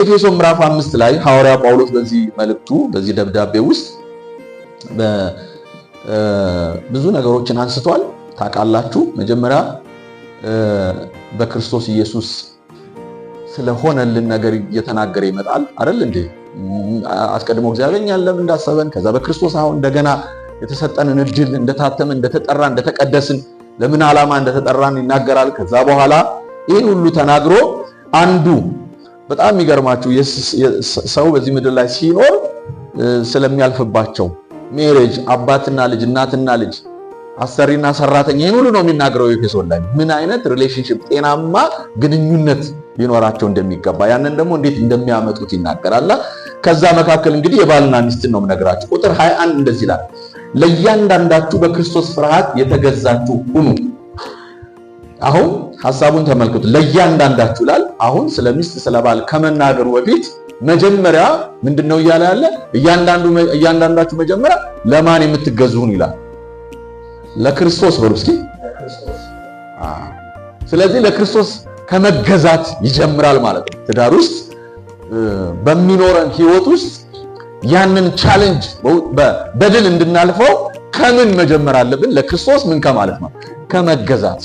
ኤፌሶን ምዕራፍ 5 ላይ ሐዋርያ ጳውሎስ በዚህ መልእክቱ በዚህ ደብዳቤ ውስጥ ብዙ ነገሮችን አንስቷል። ታውቃላችሁ መጀመሪያ በክርስቶስ ኢየሱስ ስለሆነልን ነገር እየተናገረ ይመጣል አይደል እንዴ? አስቀድሞ እግዚአብሔር እኛን ለምን እንዳሰበን ከዛ በክርስቶስ አሁን እንደገና የተሰጠንን እድል እንደታተምን እንደተጠራ እንደተቀደስን ለምን ዓላማ እንደተጠራን ይናገራል። ከዛ በኋላ ይህን ሁሉ ተናግሮ አንዱ በጣም የሚገርማችሁ ሰው በዚህ ምድር ላይ ሲኖር ስለሚያልፍባቸው ሜሬጅ አባትና ልጅ እናትና ልጅ አሰሪና ሰራተኛ ይህን ሁሉ ነው የሚናገረው ኤፌሶን ላይ ምን አይነት ሪሌሽንሺፕ ጤናማ ግንኙነት ሊኖራቸው እንደሚገባ ያንን ደግሞ እንዴት እንደሚያመጡት ይናገራል። ከዛ መካከል እንግዲህ የባልና ሚስትን ነው የምነግራችሁ። ቁጥር 21 እንደዚህ ይላል፣ ለእያንዳንዳችሁ በክርስቶስ ፍርሃት የተገዛችሁ ሁኑ። አሁን ሐሳቡን ተመልከቱ። ለእያንዳንዳችሁ ይላል። አሁን ስለ ሚስት ስለ ባል ከመናገሩ በፊት መጀመሪያ ምንድነው እያለ ያለ? እያንዳንዳችሁ መጀመሪያ ለማን የምትገዙን ይላል? ለክርስቶስ በሉ እስኪ። ስለዚህ ለክርስቶስ ከመገዛት ይጀምራል ማለት ነው። ትዳር ውስጥ በሚኖረን ህይወት ውስጥ ያንን ቻሌንጅ በድል እንድናልፈው ከምን መጀመር አለብን? ለክርስቶስ ምን ከማለት ነው? ከመገዛት።